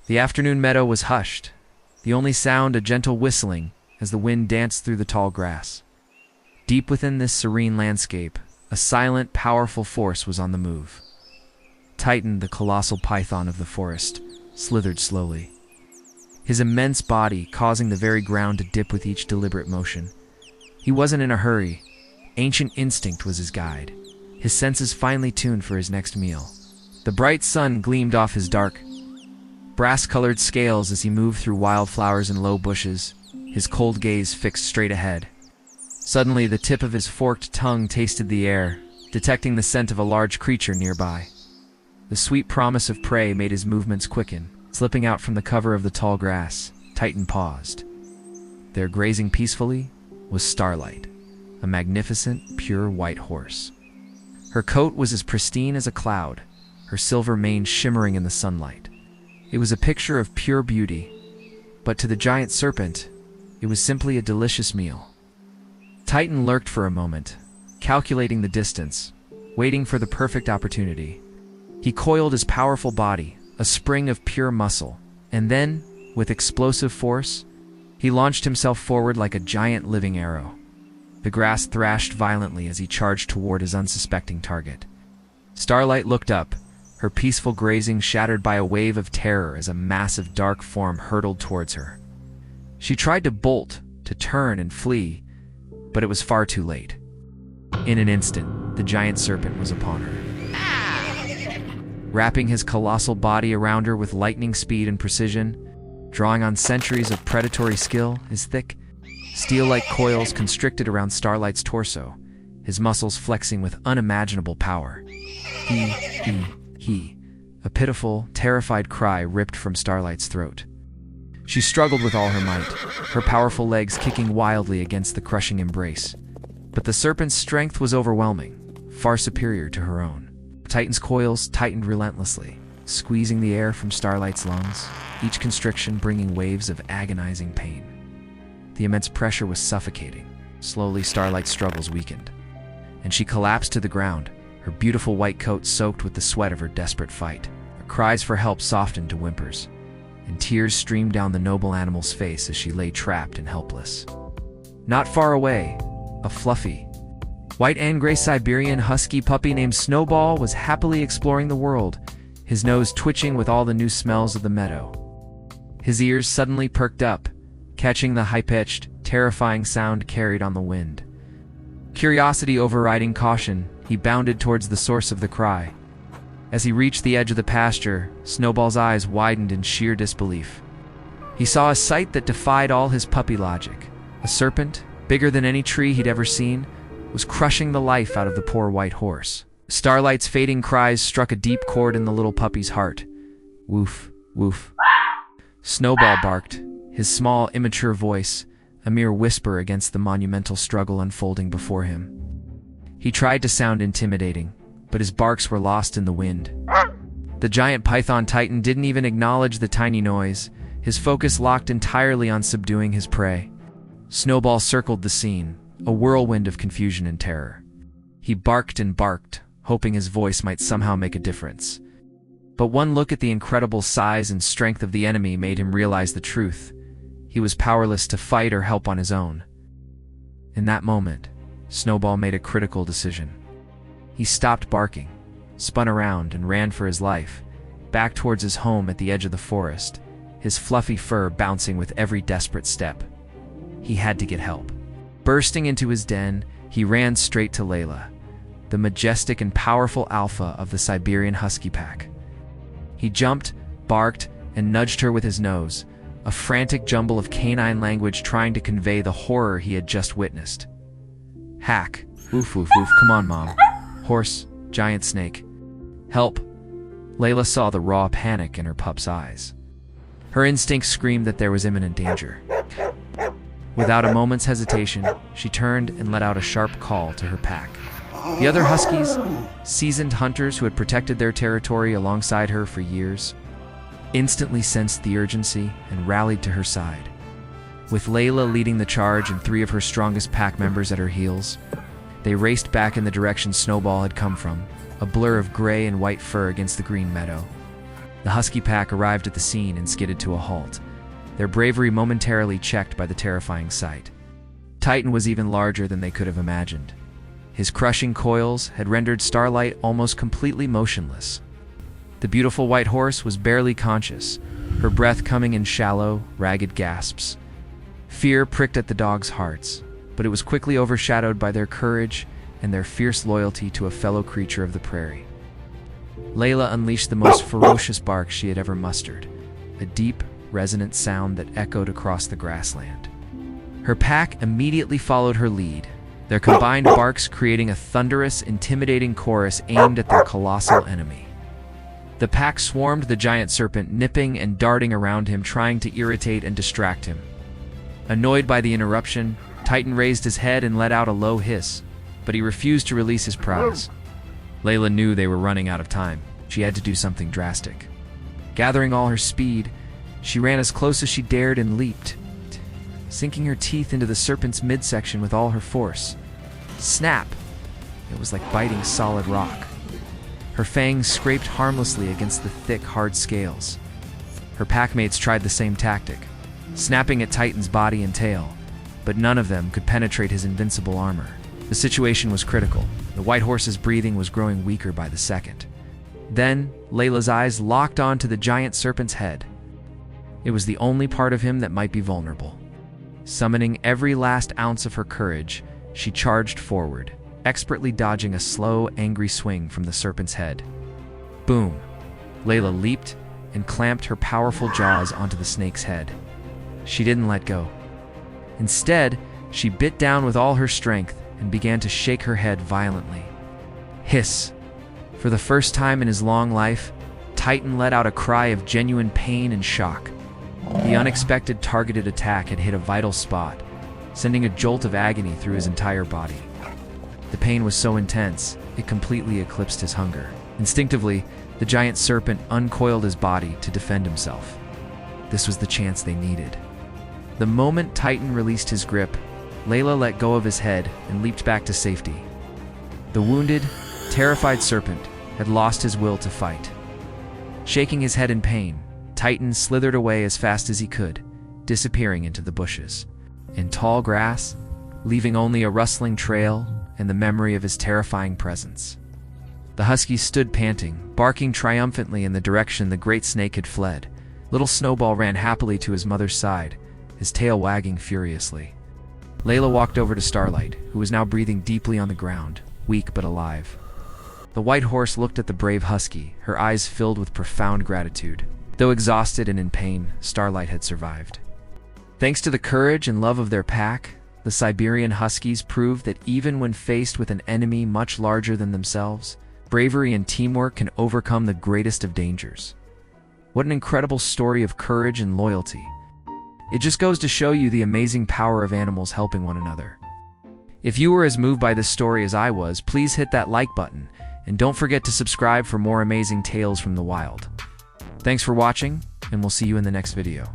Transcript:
The afternoon meadow was hushed, the only sound a gentle whistling as the wind danced through the tall grass. Deep within this serene landscape, a silent, powerful force was on the move. Titan, the colossal python of the forest, slithered slowly, his immense body causing the very ground to dip with each deliberate motion. He wasn't in a hurry. Ancient instinct was his guide, his senses finely tuned for his next meal. The bright sun gleamed off his dark, brass-colored scales as he moved through wildflowers and low bushes, his cold gaze fixed straight ahead. Suddenly, the tip of his forked tongue tasted the air, detecting the scent of a large creature nearby. The sweet promise of prey made his movements quicken. Slipping out from the cover of the tall grass, Titan paused. There, grazing peacefully, was Starlight, a magnificent, pure white horse. Her coat was as pristine as a cloud, her silver mane shimmering in the sunlight. It was a picture of pure beauty, but to the giant serpent, it was simply a delicious meal. Titan lurked for a moment, calculating the distance, waiting for the perfect opportunity. He coiled his powerful body, a spring of pure muscle, and then, with explosive force, he launched himself forward like a giant living arrow. The grass thrashed violently as he charged toward his unsuspecting target. Starlight looked up, her peaceful grazing shattered by a wave of terror as a massive dark form hurtled towards her. She tried to bolt, to turn and flee, but it was far too late. In an instant, the giant serpent was upon her. Wrapping his colossal body around her with lightning speed and precision, drawing on centuries of predatory skill, his thick, steel-like coils constricted around Starlight's torso, his muscles flexing with unimaginable power. He. A pitiful, terrified cry ripped from Starlight's throat. She struggled with all her might, her powerful legs kicking wildly against the crushing embrace. But the serpent's strength was overwhelming, far superior to her own. Titan's coils tightened relentlessly, squeezing the air from Starlight's lungs, each constriction bringing waves of agonizing pain. The immense pressure was suffocating. Slowly, Starlight's struggles weakened, and she collapsed to the ground, her beautiful white coat soaked with the sweat of her desperate fight. Her cries for help softened to whimpers, and tears streamed down the noble animal's face as she lay trapped and helpless. Not far away, a fluffy, white and gray Siberian Husky puppy named Snowball was happily exploring the world, his nose twitching with all the new smells of the meadow. His ears suddenly perked up, catching the high-pitched, terrifying sound carried on the wind. Curiosity overriding caution, he bounded towards the source of the cry. As he reached the edge of the pasture, Snowball's eyes widened in sheer disbelief. He saw a sight that defied all his puppy logic. A serpent, bigger than any tree he'd ever seen, was crushing the life out of the poor white horse. Starlight's fading cries struck a deep chord in the little puppy's heart. Woof, woof. Snowball barked, his small, immature voice a mere whisper against the monumental struggle unfolding before him. He tried to sound intimidating, but his barks were lost in the wind. The giant python titan didn't even acknowledge the tiny noise, his focus locked entirely on subduing his prey. Snowball circled the scene, a whirlwind of confusion and terror. He barked and barked, hoping his voice might somehow make a difference. But one look at the incredible size and strength of the enemy made him realize the truth. He was powerless to fight or help on his own. In that moment, Snowball made a critical decision. He stopped barking, spun around, and ran for his life, back towards his home at the edge of the forest, his fluffy fur bouncing with every desperate step. He had to get help. Bursting into his den, he ran straight to Layla, the majestic and powerful alpha of the Siberian Husky pack. He jumped, barked, and nudged her with his nose, a frantic jumble of canine language trying to convey the horror he had just witnessed. Hack. Oof, oof, oof. Come on, Mom. Horse. Giant snake. Help. Layla saw the raw panic in her pup's eyes. Her instincts screamed that there was imminent danger. Without a moment's hesitation, she turned and let out a sharp call to her pack. The other Huskies, seasoned hunters who had protected their territory alongside her for years, instantly sensed the urgency and rallied to her side. With Layla leading the charge and 3 of her strongest pack members at her heels, they raced back in the direction Snowball had come from, a blur of gray and white fur against the green meadow. The Husky pack arrived at the scene and skidded to a halt, their bravery momentarily checked by the terrifying sight. Titan was even larger than they could have imagined. His crushing coils had rendered Starlight almost completely motionless. The beautiful white horse was barely conscious, her breath coming in shallow, ragged gasps. Fear pricked at the dogs' hearts, but it was quickly overshadowed by their courage and their fierce loyalty to a fellow creature of the prairie. Layla unleashed the most ferocious bark she had ever mustered, a deep, resonant sound that echoed across the grassland. Her pack immediately followed her lead, their combined barks creating a thunderous, intimidating chorus aimed at their colossal enemy. The pack swarmed the giant serpent, nipping and darting around him, trying to irritate and distract him. Annoyed by the interruption, Titan raised his head and let out a low hiss, but he refused to release his prize. Layla knew they were running out of time. She had to do something drastic. Gathering all her speed, she ran as close as she dared and leaped, sinking her teeth into the serpent's midsection with all her force. Snap! It was like biting solid rock. Her fangs scraped harmlessly against the thick, hard scales. Her packmates tried the same tactic, snapping at Titan's body and tail, but none of them could penetrate his invincible armor. The situation was critical. The white horse's breathing was growing weaker by the second. Then, Layla's eyes locked onto the giant serpent's head. It was the only part of him that might be vulnerable. Summoning every last ounce of her courage, she charged forward, expertly dodging a slow, angry swing from the serpent's head. Boom! Layla leaped and clamped her powerful jaws onto the snake's head. She didn't let go. Instead, she bit down with all her strength and began to shake her head violently. Hiss! For the first time in his long life, Titan let out a cry of genuine pain and shock. The unexpected targeted attack had hit a vital spot, sending a jolt of agony through his entire body. The pain was so intense, it completely eclipsed his hunger. Instinctively, the giant serpent uncoiled his body to defend himself. This was the chance they needed. The moment Titan released his grip, Layla let go of his head and leaped back to safety. The wounded, terrified serpent had lost his will to fight. Shaking his head in pain, Titan slithered away as fast as he could, disappearing into the bushes. In tall grass, leaving only a rustling trail and the memory of his terrifying presence. The Husky stood panting, barking triumphantly in the direction the great snake had fled. Little Snowball ran happily to his mother's side, his tail wagging furiously. Layla walked over to Starlight, who was now breathing deeply on the ground, weak but alive. The white horse looked at the brave Husky, her eyes filled with profound gratitude. Though exhausted and in pain, Starlight had survived. Thanks to the courage and love of their pack, the Siberian Huskies proved that even when faced with an enemy much larger than themselves, bravery and teamwork can overcome the greatest of dangers. What an incredible story of courage and loyalty. It just goes to show you the amazing power of animals helping one another. If you were as moved by this story as I was, please hit that like button, and don't forget to subscribe for more amazing tales from the wild. Thanks for watching, and we'll see you in the next video.